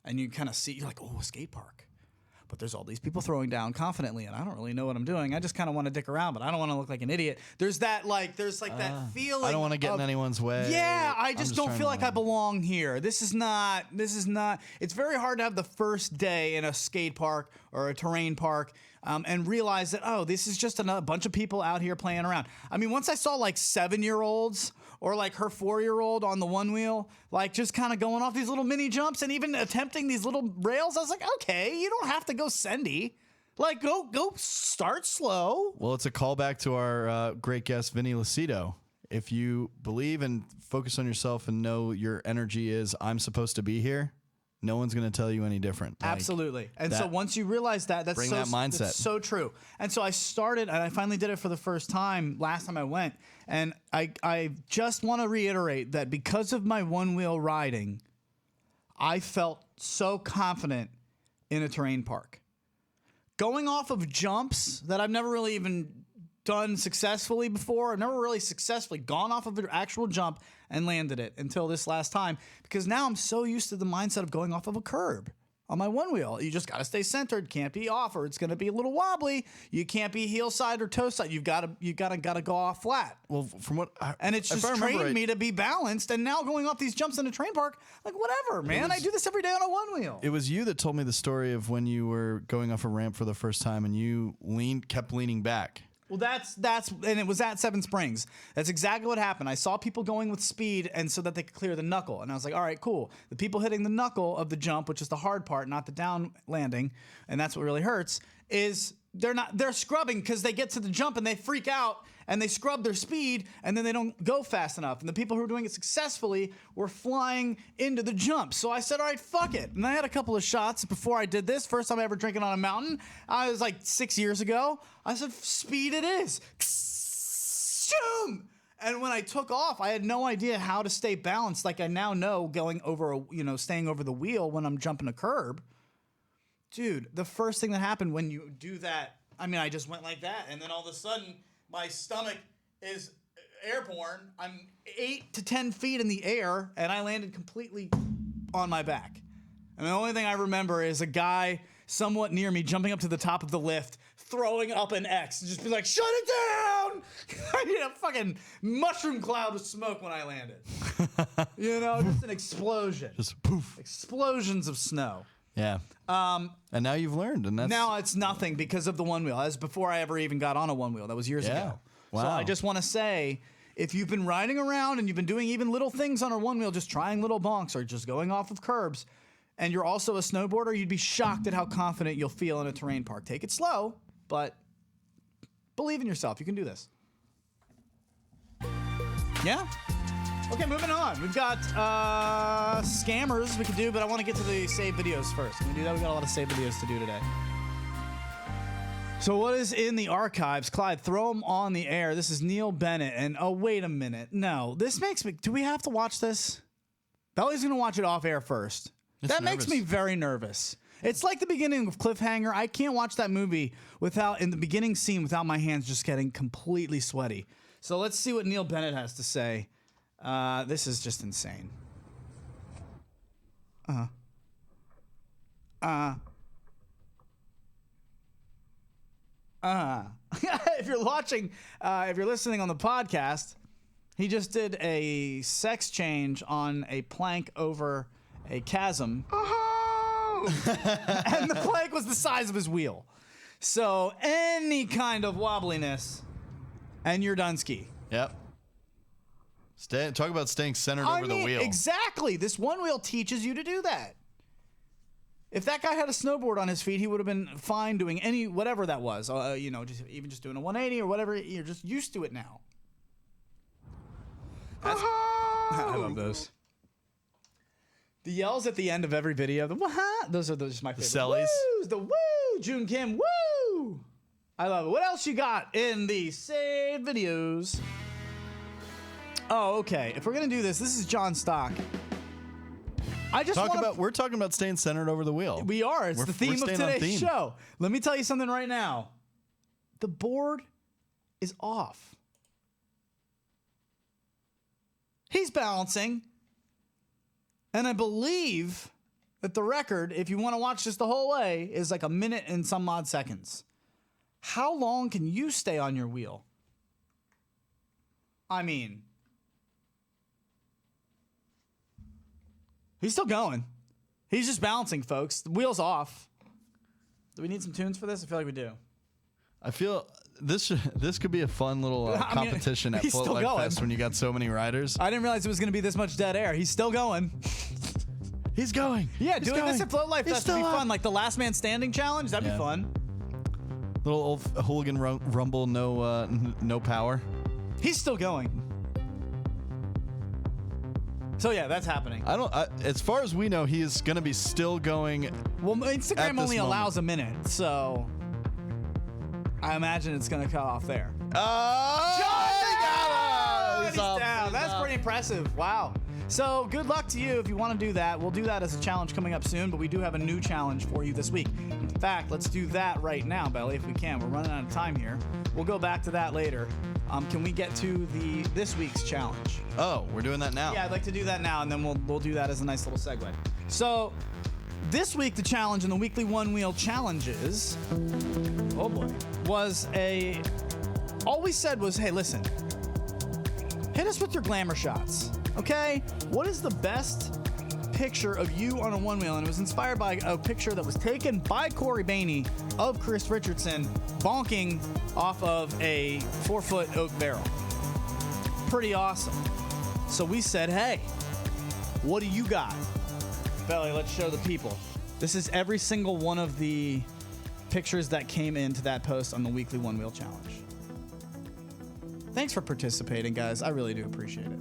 and you kind of see, you're like, oh, a skate park. But there's all these people throwing down confidently, and I don't really know what I'm doing. I just kind of want to dick around, but I don't want to look like an idiot. There's that that feeling. I don't want to get in anyone's way. Yeah, I just don't feel like I belong here. This is not. It's very hard to have the first day in a skate park or a terrain park and realize that, oh, this is just a bunch of people out here playing around. I mean, once I saw like 7-year-olds or like her 4-year-old on the one wheel, like just kind of going off these little mini jumps and even attempting these little rails, I was like, okay, you don't have to go sendy. Like, go start slow. Well, it's a callback to our great guest, Vinny Lucido. If you believe and focus on yourself and know your energy is, I'm supposed to be here, no one's going to tell you any different. Absolutely. And so once you realize that mindset. That's so true. And so I started, and I finally did it for the first time last time I went. And I just want to reiterate that because of my one-wheel riding, I felt so confident in a terrain park. Going off of jumps that I've never really even done successfully before. I've never really successfully gone off of an actual jump and landed it until this last time, because now I'm so used to the mindset of going off of a curb on my one wheel. You just got to stay centered, can't be off, or it's going to be a little wobbly. You can't be heel side or toe side. You've got to go off flat. Well, from what and it's just trained me to be balanced. And now going off these jumps in a train park, like whatever, man. I do this every day on a one wheel. It was you that told me the story of when you were going off a ramp for the first time and you kept leaning back. Well, and it was at Seven Springs. That's exactly what happened. I saw people going with speed, and so that they could clear the knuckle. And I was like, all right, cool. The people hitting the knuckle of the jump, which is the hard part, not the down landing, and that's what really hurts, is they're scrubbing because they get to the jump and they freak out and they scrub their speed and then they don't go fast enough. And the people who were doing it successfully were flying into the jump. So I said, all right, fuck it. And I had a couple of shots before I did this. First time I ever drinking on a mountain. I was like 6 years ago. I said, speed it is. And when I took off, I had no idea how to stay balanced like I now know going over, staying over the wheel when I'm jumping a curb. Dude, the first thing that happened when you do that, I mean, I just went like that, and then all of a sudden, my stomach is airborne. I'm 8 to 10 feet in the air, and I landed completely on my back. And the only thing I remember is a guy somewhat near me jumping up to the top of the lift, throwing up an X, and just be like, shut it down! I need a fucking mushroom cloud of smoke when I landed. Just an explosion. Just poof. Explosions of snow. Yeah. And now you've learned, and now it's nothing because of the one wheel. As before I ever even got on a one wheel. That was years ago. Wow. So I just want to say, if you've been riding around and you've been doing even little things on a one wheel, just trying little bonks or just going off of curbs, and you're also a snowboarder, you'd be shocked at how confident you'll feel in a terrain park. Take it slow, but believe in yourself. You can do this. Yeah? Okay, moving on. We've got scammers we could do, but I want to get to the save videos first. Can we do that? We've got a lot of save videos to do today. So what is in the archives? Clyde, throw them on the air. This is Neil Bennett. And oh, wait a minute. No, this makes me... Do we have to watch this? Belly's going to watch it off air first. That makes me very nervous. It's like the beginning of Cliffhanger. I can't watch that movie in the beginning scene without my hands just getting completely sweaty. So let's see what Neil Bennett has to say. This is just insane. If you're watching, if you're listening on the podcast, he just did a sex change on a plank over a chasm. And the plank was the size of his wheel. So any kind of wobbliness, and you're done ski. Yep. Talk about staying centered over the wheel. Exactly. This one wheel teaches you to do that. If that guy had a snowboard on his feet, he would have been fine doing whatever that was. Just doing a 180 or whatever. You're just used to it now. I love those. The yells at the end of every video, those are my favorite. The sellies. Woos, the woo, June Kim, woo. I love it. What else you got in the saved videos? Oh, okay. If we're gonna do this is John Stock. We're talking about staying centered over the wheel. We are. It's the theme of today's show. Let me tell you something right now. The board is off. He's balancing. And I believe that the record, if you want to watch this the whole way, is like a minute and some odd seconds. How long can you stay on your wheel? I mean, he's still going. He's just balancing, folks. The wheel's off. Do we need some tunes for this? I feel like we do. I feel this could be a fun little competition at Float Life Fest when you got so many riders. I didn't realize it was going to be this much dead air. He's still going. He's going. Yeah, doing this at Float Life Fest would be fun. Like the Last Man Standing challenge. That'd be fun. Little old hooligan rumble, no power. He's still going. So yeah, that's happening. As far as we know, he is going to be still going. Well, Instagram only allows a minute, so I imagine it's going to cut off there. He's down. That's pretty impressive. Wow. So good luck to you if you want to do that. We'll do that as a challenge coming up soon, but we do have a new challenge for you this week. In fact, let's do that right now, Belly, if we can. We're running out of time here. We'll go back to that later. Can we get to this week's challenge? Oh, we're doing that now. Yeah, I'd like to do that now, and then we'll do that as a nice little segue. So this week, the challenge in the weekly One Wheel challenges, oh boy, was all we said was, hey, listen, hit us with your glamour shots, okay? What is the best picture of you on a one wheel? And it was inspired by a picture that was taken by Corey Bainey of Chris Richardson bonking off of a 4-foot oak barrel. Pretty awesome. So we said, hey, what do you got? Belly, let's show the people. This is every single one of the pictures that came into that post on the weekly One Wheel challenge. Thanks for participating, guys. I really do appreciate it.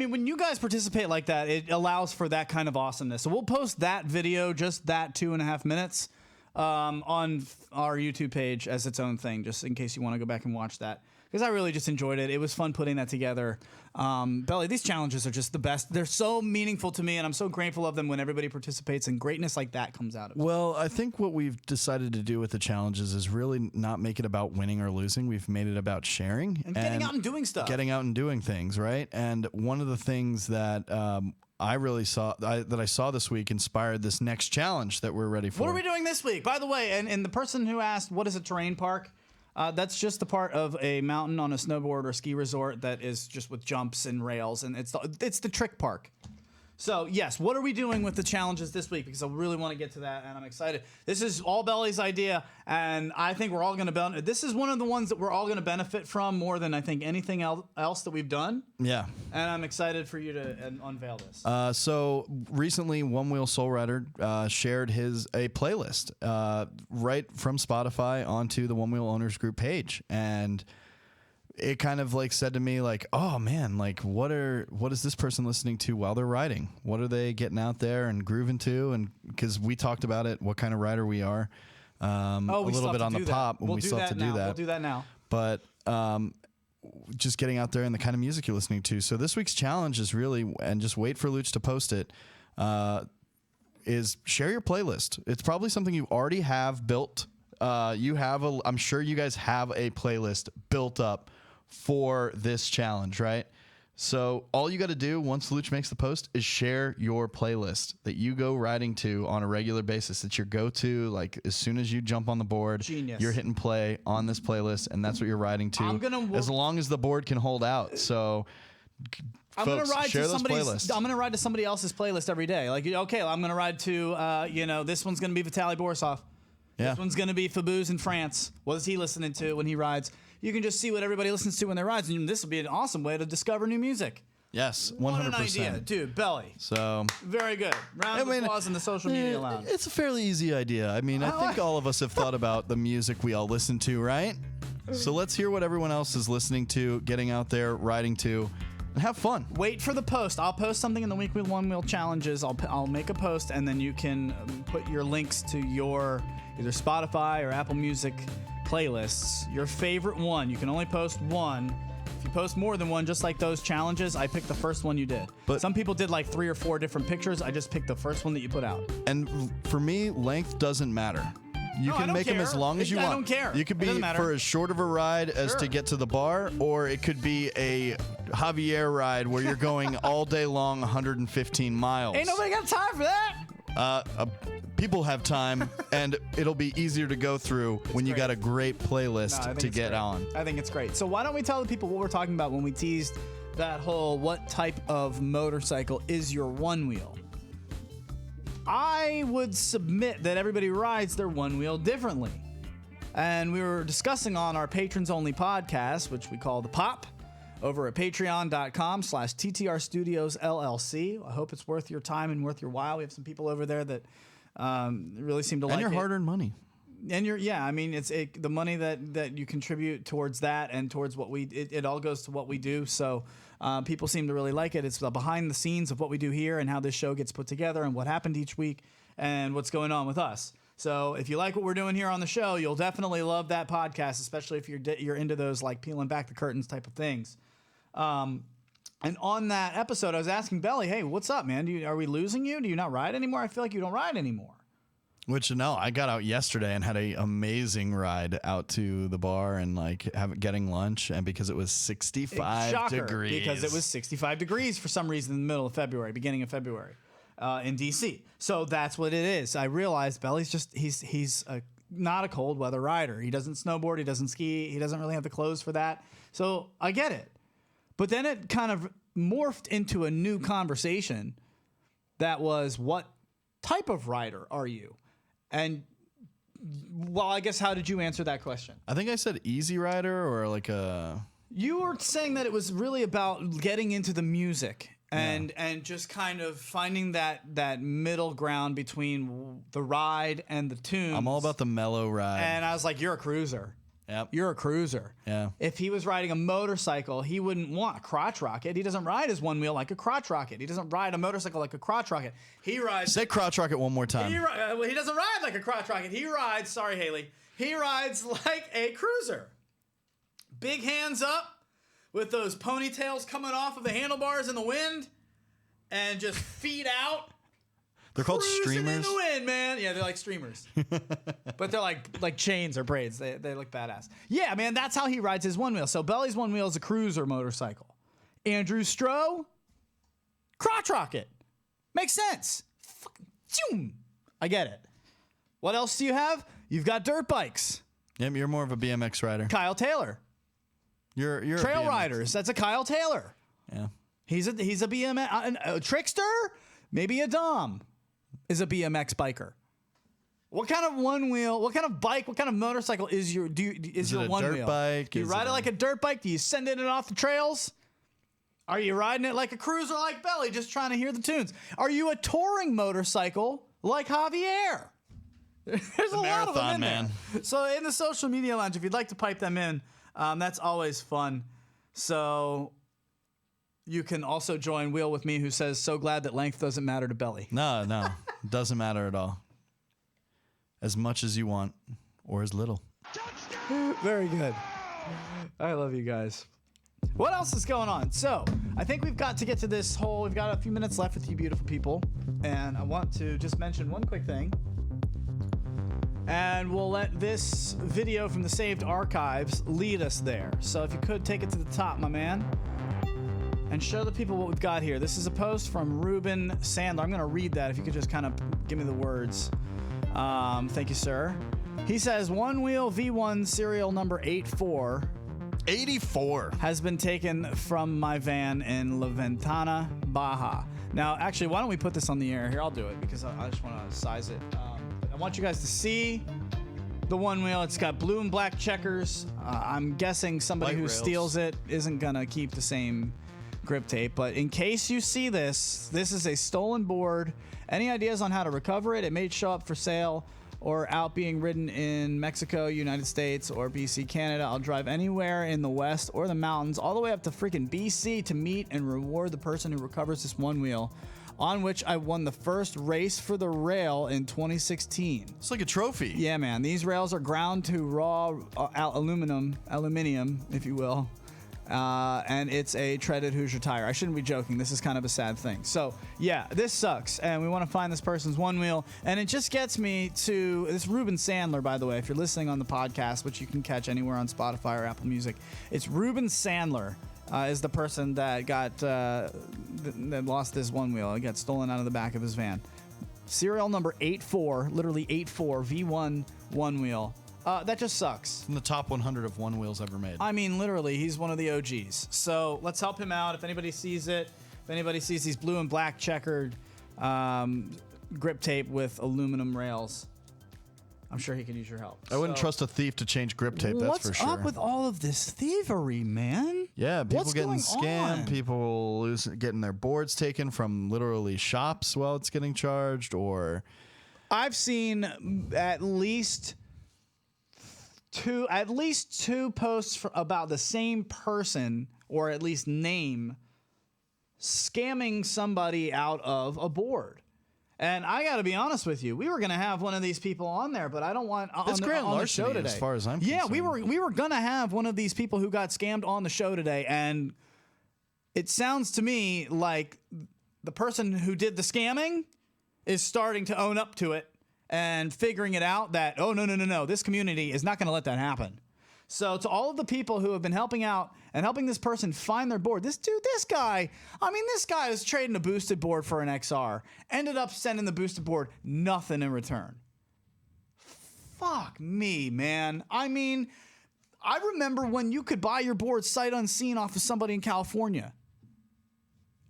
mean, when you guys participate like that, it allows for that kind of awesomeness. So we'll post that video, just that 2.5 minutes, on our YouTube page as its own thing, just in case you want to go back and watch that. Because I really just enjoyed it. It was fun putting that together. Belly, these challenges are just the best. They're so meaningful to me, and I'm so grateful of them when everybody participates, and greatness like that comes out of it. Well, I think what we've decided to do with the challenges is really not make it about winning or losing. We've made it about sharing. And getting out and doing stuff. Getting out and doing things, right? And one of the things that I really saw this week inspired this next challenge that we're ready for. What are we doing this week? By the way, and the person who asked, what is a terrain park? That's just the part of a mountain on a snowboard or ski resort that is just with jumps and rails, and it's the trick park. So, yes, what are we doing with the challenges this week? Because I really want to get to that, and I'm excited. This is all Belly's idea, and I think we're all going to benefit. This is one of the ones that we're all going to benefit from more than I think anything else that we've done. Yeah. And I'm excited for you to unveil this. So recently, Onewheel Soul Rider shared a playlist right from Spotify onto the Onewheel Owners Group page, and it kind of like said to me like, oh man, like what is this person listening to while they're riding? What are they getting out there and grooving to? And because we talked about it, what kind of rider we are, a little bit on the pop, and we still have to do that. We'll do that now. But just getting out there and the kind of music you're listening to. So this week's challenge is really, and just wait for Luch to post it, is share your playlist. It's probably something you already have built. I'm sure you guys have a playlist built up for this challenge, right? So all you got to do once Luch makes the post is share your playlist that you go riding to on a regular basis. It's your go-to, like as soon as you jump on the board, Genius. You're hitting play on this playlist, and that's what you're riding to as long as the board can hold out. So I'm folks, gonna ride share to those playlists. I'm gonna ride to somebody else's playlist every day. Like, okay, I'm gonna ride to this one's gonna be Vitaly Borisov. Yeah. This one's gonna be Fabouz in France. What is he listening to when he rides? You can just see what everybody listens to when they ride, and this will be an awesome way to discover new music. Yes, 100%. What an idea, dude, Belly. So very good. Round of applause in the social media lounge. It's a fairly easy idea. I mean, I think all of us have thought about the music we all listen to, right? So let's hear what everyone else is listening to, getting out there, riding to, and have fun. Wait for the post. I'll post something in the Weekly Onewheel Challenges. I'll make a post, and then you can put your links to your either Spotify or Apple Music playlists. Your favorite one. You can only post one. If you post more than one, just like those challenges, I picked the first one you did. But some people did like 3 or 4 different pictures. I just picked the first one that you put out. And for me, length doesn't matter. You can make them as long as you want. I don't care. You could be for as short of a ride as to get to the bar, or it could be a Javier ride where you're going all day long 115 miles. Ain't nobody got time for that. People have time, and it'll be easier to go through when you got a great playlist to get on. I think it's great. So why don't we tell the people what we're talking about when we teased that whole what type of motorcycle is your Onewheel? I would submit that everybody rides their Onewheel differently. And we were discussing on our patrons only podcast, which we call The Pop, over at patreon.com/TTR Studios LLC. I hope it's worth your time and worth your while. We have some people over there that really seem to like it. And your hard-earned money. And it's the money that you contribute towards that and towards what it all goes to what we do. So people seem to really like it. It's the behind the scenes of what we do here and how this show gets put together and what happened each week and what's going on with us. So if you like what we're doing here on the show, you'll definitely love that podcast, especially if you're into those like peeling back the curtains type of things. And on that episode, I was asking Belly, hey, what's up, man? Are we losing you? Do you not ride anymore? I feel like you don't ride anymore. Which, no, I got out yesterday and had an amazing ride out to the bar and getting lunch. And because it was 65 degrees. Because it was 65 degrees for some reason in the middle of February, beginning of February in D.C. So that's what it is. I realized Belly's he's not a cold weather rider. He doesn't snowboard. He doesn't ski. He doesn't really have the clothes for that. So I get it. But then it kind of morphed into a new conversation that was, what type of rider are you? And, well, I guess, how did you answer that question? I think I said easy rider or like a... You were saying that it was really about getting into the music and just kind of finding that middle ground between the ride and the tunes. I'm all about the mellow ride. And I was like, you're a cruiser. Yep. You're a cruiser. Yeah. If he was riding a motorcycle, he wouldn't want a crotch rocket. He doesn't ride his one wheel like a crotch rocket. He doesn't ride a motorcycle like a crotch rocket. He rides. Say crotch rocket one more time. He doesn't ride like a crotch rocket. He rides. Sorry, Haley. He rides like a cruiser. Big hands up with those ponytails coming off of the handlebars in the wind, and just feet out. They're called Cruising streamers. in the wind, man. Yeah, they're like streamers, but they're like chains or braids. They look badass. Yeah, man, that's how he rides his one wheel. So Belly's one wheel is a cruiser motorcycle. Andrew Stroh, crotch rocket. Makes sense. Fucking zoom. I get it. What else do you have? You've got dirt bikes. Yeah, you're more of a BMX rider. Kyle Taylor. You're Trail a BMX. riders. That's a Kyle Taylor. Yeah. He's a BMX a trickster. Maybe a Dom is a BMX biker. What kind of one wheel? What kind of bike? What kind of motorcycle is your one dirt wheel? bike? Do you Is ride it it like a dirt bike? Do you send it off the trails? Are you riding it like a cruiser like Belly, just trying to hear the tunes? Are you a touring motorcycle like Javier? There's a lot of them marathon in man. there. So in the social media lounge, if you'd like to pipe them in, that's always fun. So you can also join Wheel with me, who says, so glad that length doesn't matter to Belly. No, doesn't matter at all. As much as you want, or as little. Very good. I love you guys. What else is going on? So I think we've got to get to this whole, we've got a few minutes left with you beautiful people. And I want to just mention one quick thing. And we'll let this video from the saved archives lead us there. So if you could take it to the top, my man, and show the people what we've got here. This is a post from Ruben Sandler. I'm going to read that if you could just kind of give me the words. Thank you, sir. He says, One Wheel V1 serial number 84 has been taken from my van in La Ventana, Baja. Now, actually, why don't we put this on the air? Here, I'll do it because I just want to size it. I want you guys to see the one wheel. It's got blue and black checkers. I'm guessing somebody Light who rails. steals it isn't going to keep the same grip tape. But in case you see this is a stolen board. Any ideas on how to recover it? It may show up for sale or out being ridden in Mexico, United States, or BC, Canada. I'll drive anywhere in the West or the mountains, all the way up to freaking BC to meet and reward the person who recovers this one wheel, on which I won the first race for the rail in 2016. It's like a trophy. Yeah, man. These rails are ground to raw aluminium, if you will. And it's a treaded Hoosier tire. I shouldn't be joking. This is kind of a sad thing. So, yeah, this sucks. And we want to find this person's one wheel. And it just gets me to this Ruben Sandler, by the way, if you're listening on the podcast, which you can catch anywhere on Spotify or Apple Music. It's Ruben Sandler is the person that got that lost this one wheel. It got stolen out of the back of his van. Serial number 84, literally 84, V1 one wheel. That just sucks. In the top 100 of one wheels ever made. I mean, literally, he's one of the OGs. So let's help him out. If anybody sees it, if anybody sees these blue and black checkered grip tape with aluminum rails, I'm sure he can use your help. I wouldn't trust a thief to change grip tape, that's for sure. What's up with all of this thievery, man? Yeah, people What's getting going scammed, on? people getting their boards taken from literally shops while it's getting charged, or... I've seen at least two posts about the same person, or at least name, scamming somebody out of a board. And I got to be honest with you, we were going to have one of these people on there, but I don't want on That's grand the show larceny today. as far as I'm Yeah, concerned. we were going to have one of these people who got scammed on the show today, and it sounds to me like the person who did the scamming is starting to own up to it and figuring it out that, oh, no, this community is not going to let that happen. So to all of the people who have been helping out and helping this person find their board, this guy was trading a boosted board for an XR, ended up sending the boosted board, nothing in return. Fuck me, man. I mean, I remember when you could buy your board sight unseen off of somebody in California.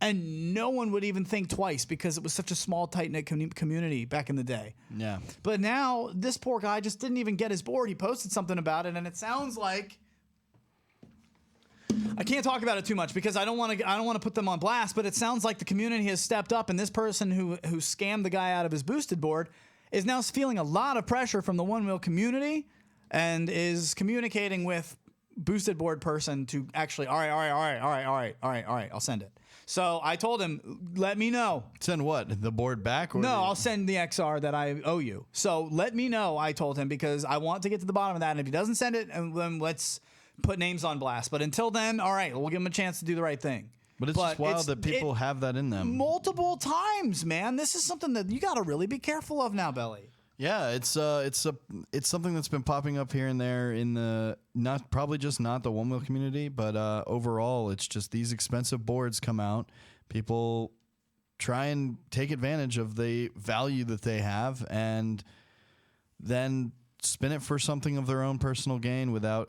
And no one would even think twice because it was such a small, tight-knit community back in the day. Yeah. But now, this poor guy just didn't even get his board. He posted something about it, and it sounds like... I can't talk about it too much because I don't want to put them on blast, but it sounds like the community has stepped up, and this person who scammed the guy out of his boosted board is now feeling a lot of pressure from the Onewheel community and is communicating with boosted board person to actually, all right, I'll send it. So I told him, let me know. Send what? The board back? Or No, I'll send the XR that I owe you. So let me know, I told him, because I want to get to the bottom of that. And if he doesn't send it, then let's put names on blast. But until then, all right, we'll give him a chance to do the right thing. But it's just wild that people have that in them. Multiple times, man. This is something that you got to really be careful of now, Belly. Yeah, it's something that's been popping up here and there in the not the Onewheel community, but overall, it's just these expensive boards come out. People try and take advantage of the value that they have, and then spin it for something of their own personal gain without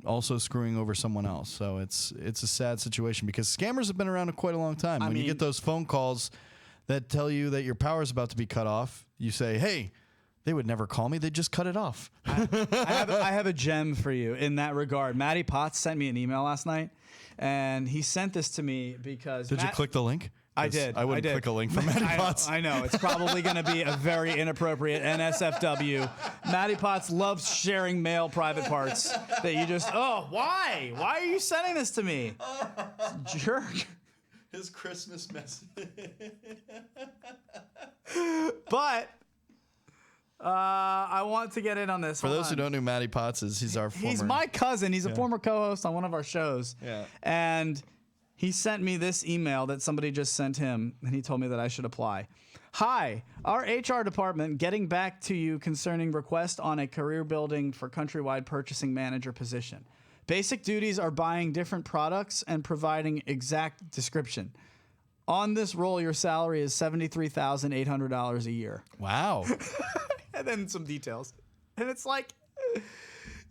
also screwing over someone else. So it's a sad situation because scammers have been around quite a long time. When you get those phone calls that tell you that your power is about to be cut off, you say, "Hey, they would never call me. They just cut it off." I have a gem for you in that regard. Matty Potts sent me an email last night, and he sent this to me because... Did you click the link? I did. I wouldn't click a link from Matty Potts. I know. It's probably going to be a very inappropriate NSFW. Matty Potts loves sharing male private parts that you just... Oh, why? Why are you sending this to me? Jerk. His Christmas message. But... I want to get in on this. For those who don't know, Matty Potts he's our former... He's my cousin. He's a former co-host on one of our shows. Yeah. And he sent me this email that somebody just sent him, and he told me that I should apply. Hi, our HR department getting back to you concerning request on a career building for countrywide purchasing manager position. Basic duties are buying different products and providing exact description. On this role, your salary is $73,800 a year. Wow. And then some details. And it's like,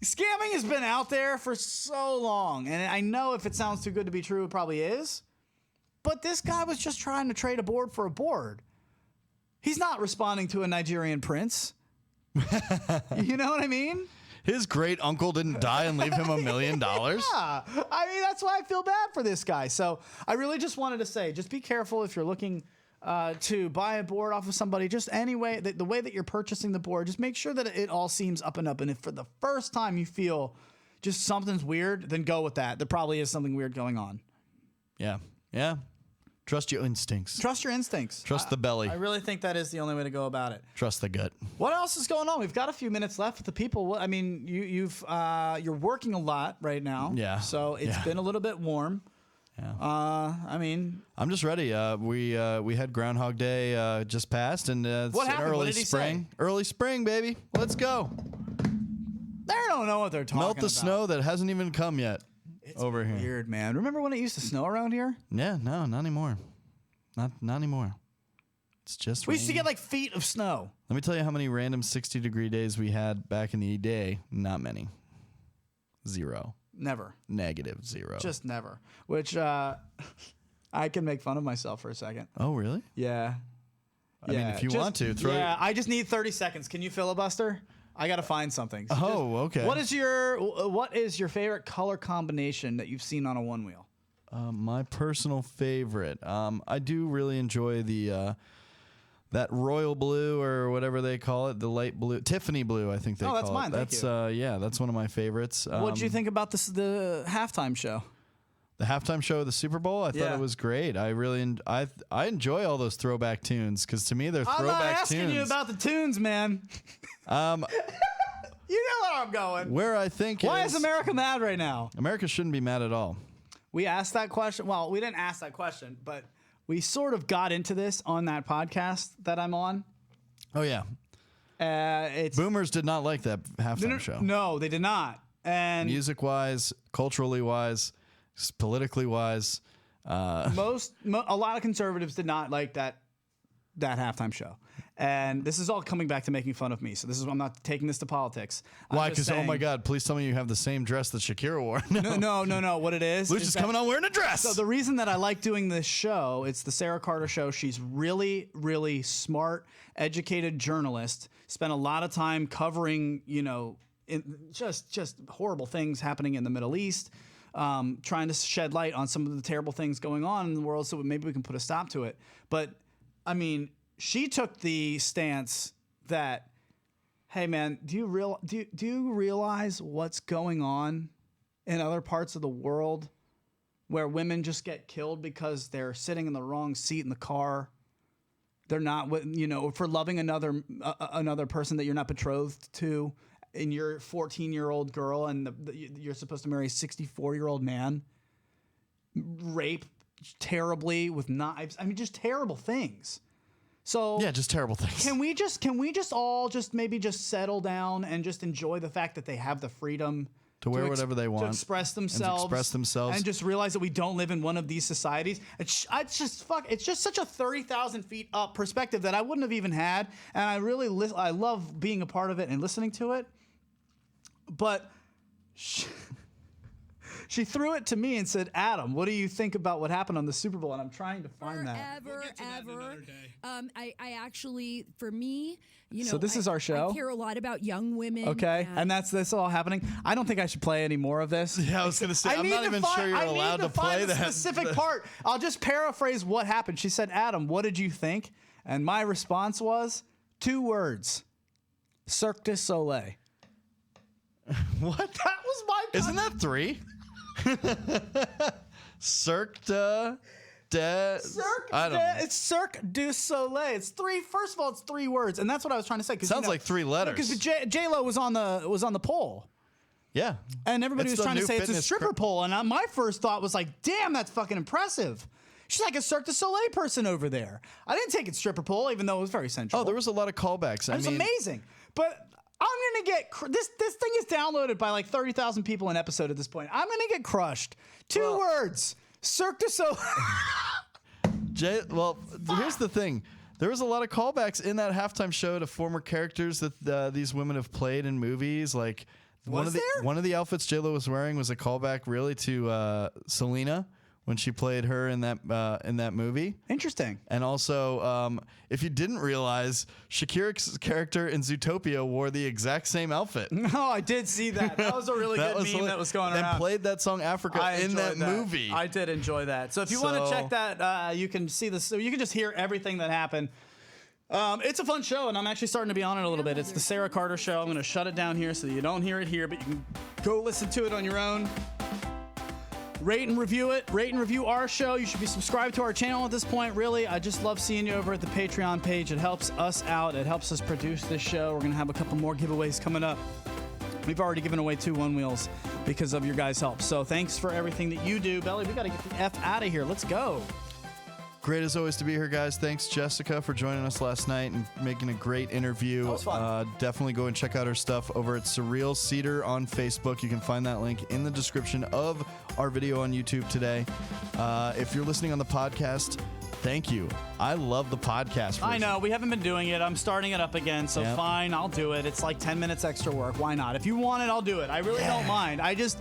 scamming has been out there for so long. And I know if it sounds too good to be true, it probably is. But this guy was just trying to trade a board for a board. He's not responding to a Nigerian prince. You know what I mean? His great uncle didn't die and leave him $1 million. Yeah. I mean, that's why I feel bad for this guy. So I really just wanted to say, just be careful if you're looking to buy a board off of somebody. Just anyway, the way that you're purchasing the board, just make sure that it all seems up and up. And if for the first time you feel just something's weird, then go with that. There probably is something weird going on. Yeah. Yeah. Trust your instincts. Trust your instincts. Trust the belly. I really think that is the only way to go about it. Trust the gut. What else is going on? We've got a few minutes left with the people. I mean, you're working a lot right now. Yeah. So it's been a little bit warm. Yeah. I mean, I'm just ready. We had Groundhog Day just passed, and it's what happened? early What did he spring. say? Early spring, baby. Let's go. they don't know what they're talking about. Melt the snow that hasn't even come yet. It's over here. Weird, man. Remember when it used to snow around here? Yeah. No, not anymore. Not anymore. It's just We used to get like feet of snow. Let me tell you how many random 60-degree days we had back in the day. Not many. 0. Never. -0. Just never. Which I can make fun of myself for a second. Oh, really? Yeah. I mean, if you want to, throw Yeah, I just need 30 seconds. Can you filibuster? I got to find something. So okay. What is your favorite color combination that you've seen on a Onewheel? My personal favorite. I do really enjoy the that royal blue or whatever they call it, the light blue, Tiffany blue. I think they call it. Oh, that's mine. That's Thank you. yeah, that's one of my favorites. What did you think about the halftime show? The halftime show of the Super Bowl? I thought it was great. I really I enjoy all those throwback tunes because to me they're throwback tunes. I'm not asking you about the tunes, man. You know where I'm going. Where I think Why is America mad right now? America shouldn't be mad at all. We asked that question. Well, we didn't ask that question, but we sort of got into this on that podcast that I'm on. Oh yeah. Boomers did not like that halftime show. No, they did not. And music wise, culturally wise, politically wise, a lot of conservatives did not like that halftime show. And this is all coming back to making fun of me. So I'm not taking this to politics. Why? Because oh my God, please tell me you have the same dress that Shakira wore. No. What it is? Lucha's coming on wearing a dress. So the reason that I like doing this show, it's the Sarah Carter show. She's really, really smart, educated journalist. Spent a lot of time covering, just horrible things happening in the Middle East. Trying to shed light on some of the terrible things going on in the world so maybe we can put a stop to it. But I mean, she took the stance that Hey man, do you realize what's going on in other parts of the world where women just get killed because they're sitting in the wrong seat in the car? They're not, for loving another person that you're not betrothed to, and you're a 14-year-old girl, and you're supposed to marry a 64-year-old man. Rape terribly with knives. I mean, just terrible things. So yeah, just terrible things. Can we just all maybe settle down and just enjoy the fact that they have the freedom to wear whatever they want, to express themselves, and just realize that we don't live in one of these societies? It's just such a 30,000 feet up perspective that I wouldn't have even had, and I love being a part of it and listening to it. But she threw it to me and said, "Adam, what do you think about what happened on the Super Bowl?" And I'm trying to find that. We'll get to that another day. I actually, for me, So this is our show. I care a lot about young women. Okay, and that's all happening. I don't think I should play any more of this. Yeah, I was gonna say I'm not even sure you're allowed to play that specific part. I'll just paraphrase what happened. She said, "Adam, what did you think?" And my response was 2 words: Cirque du Soleil. What? That was my. Isn't that 3? Cirque du It's Cirque du Soleil. It's 3. First of all, it's 3 words, and that's what I was trying to say. Sounds like 3 letters. Because J-Lo was on the pole. Yeah, and everybody It's was the trying to new say it's a fitness stripper pole, and my first thought was like, "Damn, that's fucking impressive." She's like a Cirque du Soleil person over there. I didn't take it stripper pole, even though it was very sensual. Oh, there was a lot of callbacks. It was amazing, but. I'm gonna get this thing is downloaded by like 30,000 people an episode at this point. I'm gonna get crushed. 2 words: Cirque du Soleil. Here's the thing. There was a lot of callbacks in that halftime show to former characters that these women have played in movies. Like one of the outfits J-Lo was wearing was a callback really to Selena when she played her in that movie. Interesting. And also, if you didn't realize, Shakira's character in Zootopia wore the exact same outfit. No, I did see that. That was a really good meme that was going around. And played that song Africa in that movie. I did enjoy that. So if you want to check that, you can see this. So you can just hear everything that happened. It's a fun show, and I'm actually starting to be on it a little bit. It's the Sarah Carter Show. I'm going to shut it down here so that you don't hear it here, but you can go listen to it on your own. Rate and review it. Rate and review our show. You should be subscribed to our channel at this point. Really, I just love seeing you over at the Patreon page. It helps us out. It helps us produce this show. We're going to have a couple more giveaways coming up. We've already given away 2 Onewheels because of your guys' help. So thanks for everything that you do. Belly, we got to get the F out of here. Let's go. Great as always to be here, guys. Thanks, Jessica, for joining us last night and making a great interview. That was fun. Definitely go and check out her stuff over at Surreal Cedar on Facebook. You can find that link in the description of our video on YouTube today. If you're listening on the podcast, thank you. I love the podcast version. I know. We haven't been doing it. I'm starting it up again, so fine, I'll do it. It's like 10 minutes extra work. Why not? If you want it, I'll do it. I really don't mind. I didn't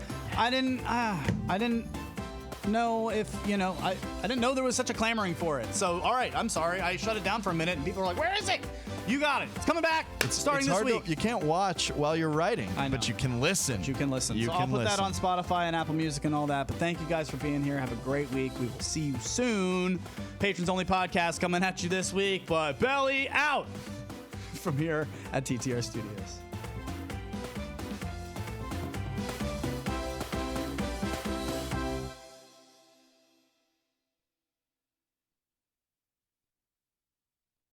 know if, I didn't know there was such a clamoring for it. So, all right, I'm sorry. I shut it down for a minute, and people were like, "Where is it?" You got it. It's coming back. It's starting this week. You can't watch while you're writing, but you can listen. So I'll put that on Spotify and Apple Music and all that. But thank you guys for being here. Have a great week. We will see you soon. Patrons Only podcast coming at you this week. But belly out from here at TTR Studios.